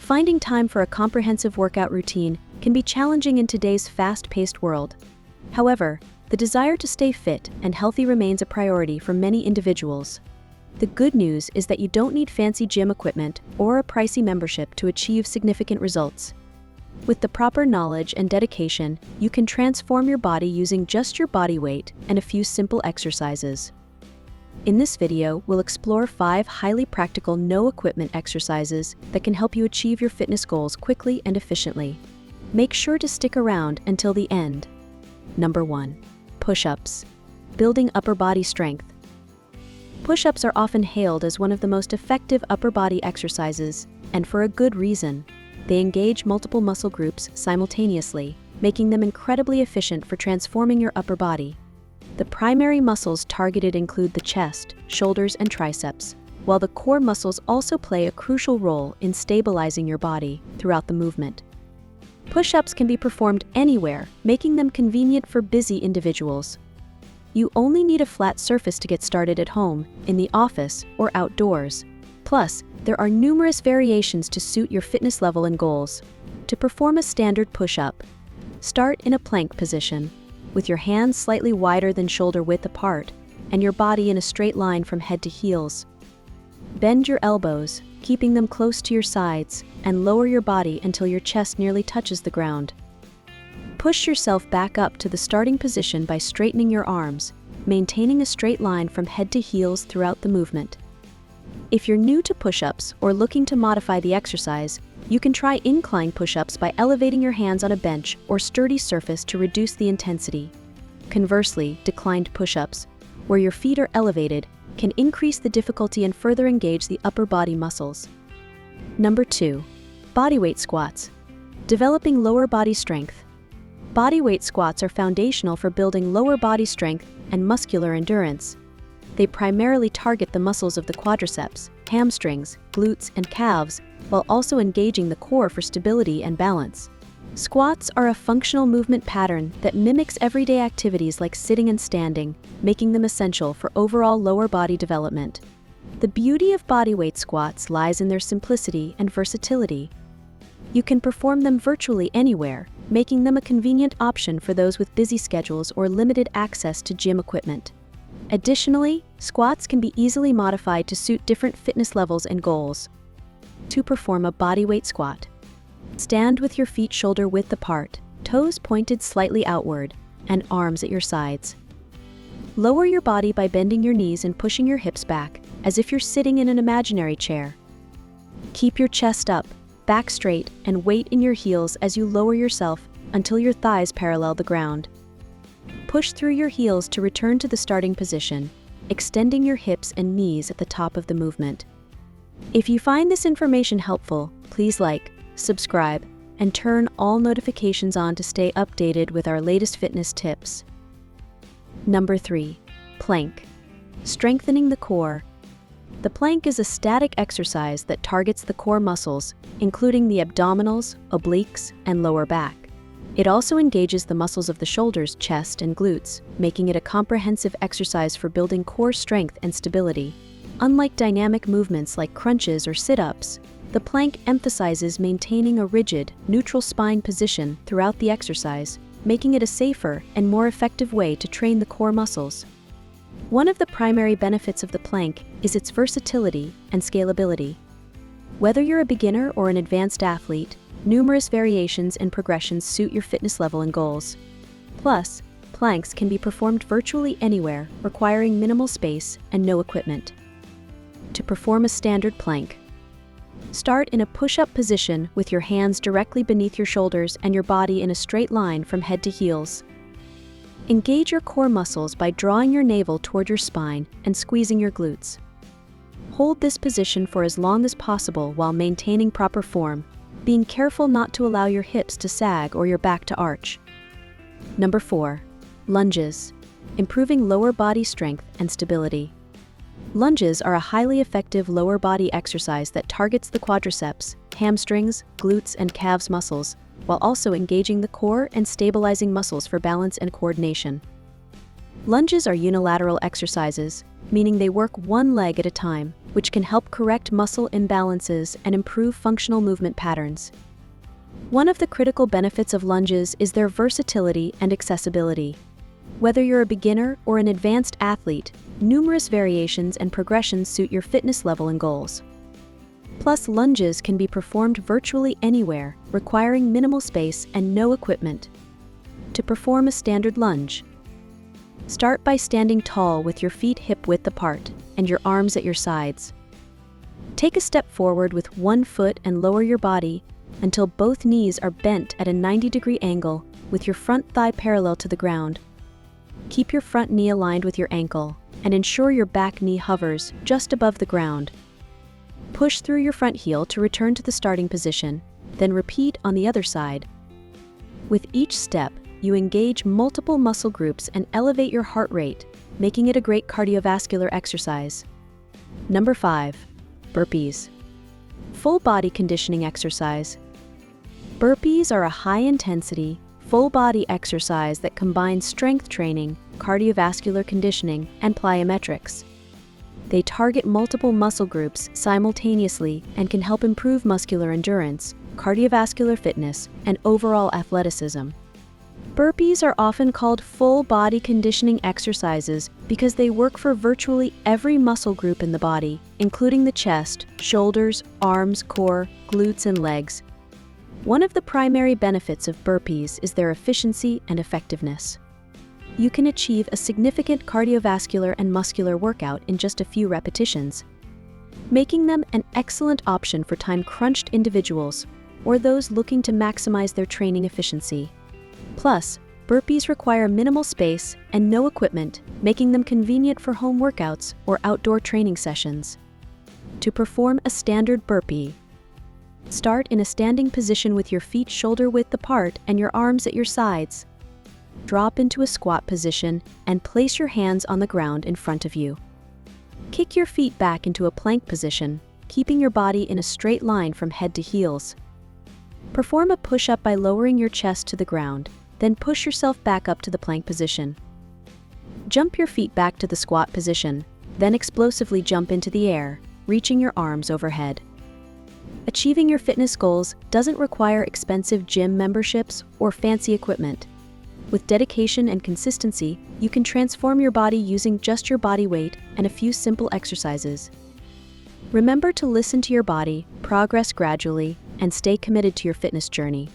Finding time for a comprehensive workout routine can be challenging in today's fast-paced world. However, the desire to stay fit and healthy remains a priority for many individuals. The good news is that you don't need fancy gym equipment or a pricey membership to achieve significant results. With the proper knowledge and dedication, you can transform your body using just your body weight and a few simple exercises. In this video, we'll explore 5 highly practical no-equipment exercises that can help you achieve your fitness goals quickly and efficiently. Make sure to stick around until the end. Number 1. Push-ups. Building upper body strength. Push-ups are often hailed as one of the most effective upper body exercises, and for a good reason. They engage multiple muscle groups simultaneously, making them incredibly efficient for transforming your upper body. The primary muscles targeted include the chest, shoulders, and triceps, while the core muscles also play a crucial role in stabilizing your body throughout the movement. Push-ups can be performed anywhere, making them convenient for busy individuals. You only need a flat surface to get started at home, in the office, or outdoors. Plus, there are numerous variations to suit your fitness level and goals. To perform a standard push-up, start in a plank position, with your hands slightly wider than shoulder width apart, and your body in a straight line from head to heels. Bend your elbows, keeping them close to your sides, and lower your body until your chest nearly touches the ground. Push yourself back up to the starting position by straightening your arms, maintaining a straight line from head to heels throughout the movement. If you're new to push-ups or looking to modify the exercise, you can try incline push-ups by elevating your hands on a bench or sturdy surface to reduce the intensity. Conversely, declined push-ups, where your feet are elevated, can increase the difficulty and further engage the upper body muscles. Number 2. Bodyweight squats. Developing lower body strength. Bodyweight squats are foundational for building lower body strength and muscular endurance. They primarily target the muscles of the quadriceps, hamstrings, glutes, and calves, while also engaging the core for stability and balance. Squats are a functional movement pattern that mimics everyday activities like sitting and standing, making them essential for overall lower body development. The beauty of bodyweight squats lies in their simplicity and versatility. You can perform them virtually anywhere, making them a convenient option for those with busy schedules or limited access to gym equipment. Additionally, squats can be easily modified to suit different fitness levels and goals. To perform a bodyweight squat, stand with your feet shoulder width apart, toes pointed slightly outward, and arms at your sides. Lower your body by bending your knees and pushing your hips back, as if you're sitting in an imaginary chair. Keep your chest up, back straight, and weight in your heels as you lower yourself until your thighs parallel the ground. Push through your heels to return to the starting position, extending your hips and knees at the top of the movement. If you find this information helpful, please like, subscribe, and turn all notifications on to stay updated with our latest fitness tips. Number 3. Plank. Strengthening the core. The plank is a static exercise that targets the core muscles, including the abdominals, obliques, and lower back. It also engages the muscles of the shoulders, chest, and glutes, making it a comprehensive exercise for building core strength and stability. Unlike dynamic movements like crunches or sit-ups, the plank emphasizes maintaining a rigid, neutral spine position throughout the exercise, making it a safer and more effective way to train the core muscles. One of the primary benefits of the plank is its versatility and scalability. Whether you're a beginner or an advanced athlete, numerous variations and progressions suit your fitness level and goals. Plus, planks can be performed virtually anywhere, requiring minimal space and no equipment. To perform a standard plank, start in a push-up position with your hands directly beneath your shoulders and your body in a straight line from head to heels. Engage your core muscles by drawing your navel toward your spine and squeezing your glutes. Hold this position for as long as possible while maintaining proper form, being careful not to allow your hips to sag or your back to arch. Number 4. Lunges. Improving lower body strength and stability. Lunges are a highly effective lower body exercise that targets the quadriceps, hamstrings, glutes, and calves muscles, while also engaging the core and stabilizing muscles for balance and coordination. Lunges are unilateral exercises, meaning they work one leg at a time, which can help correct muscle imbalances and improve functional movement patterns. One of the critical benefits of lunges is their versatility and accessibility. Whether you're a beginner or an advanced athlete, numerous variations and progressions suit your fitness level and goals. Plus, lunges can be performed virtually anywhere, requiring minimal space and no equipment. To perform a standard lunge, start by standing tall with your feet hip-width apart and your arms at your sides. Take a step forward with one foot and lower your body until both knees are bent at a 90-degree angle with your front thigh parallel to the ground. Keep your front knee aligned with your ankle and ensure your back knee hovers just above the ground. Push through your front heel to return to the starting position, then repeat on the other side. With each step, you engage multiple muscle groups and elevate your heart rate, making it a great cardiovascular exercise. Number 5. Burpees. Full body conditioning exercise. Burpees are a high-intensity, full-body exercise that combines strength training, cardiovascular conditioning, and plyometrics. They target multiple muscle groups simultaneously and can help improve muscular endurance, cardiovascular fitness, and overall athleticism. Burpees are often called full-body conditioning exercises because they work for virtually every muscle group in the body, including the chest, shoulders, arms, core, glutes, and legs. One of the primary benefits of burpees is their efficiency and effectiveness. You can achieve a significant cardiovascular and muscular workout in just a few repetitions, making them an excellent option for time-crunched individuals or those looking to maximize their training efficiency. Plus, burpees require minimal space and no equipment, making them convenient for home workouts or outdoor training sessions. To perform a standard burpee, start in a standing position with your feet shoulder-width apart and your arms at your sides. Drop into a squat position and place your hands on the ground in front of you. Kick your feet back into a plank position, keeping your body in a straight line from head to heels. Perform a push-up by lowering your chest to the ground, then push yourself back up to the plank position. Jump your feet back to the squat position, then explosively jump into the air, reaching your arms overhead. Achieving your fitness goals doesn't require expensive gym memberships or fancy equipment. With dedication and consistency, you can transform your body using just your body weight and a few simple exercises. Remember to listen to your body, progress gradually, and stay committed to your fitness journey.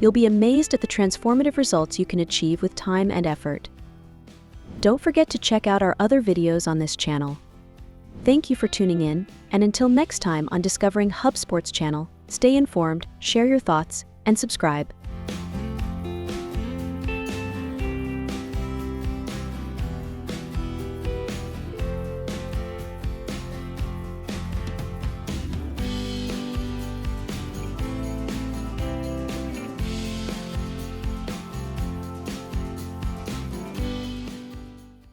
You'll be amazed at the transformative results you can achieve with time and effort. Don't forget to check out our other videos on this channel. Thank you for tuning in, and until next time on Discovering Hub Sports channel, stay informed, share your thoughts, and subscribe.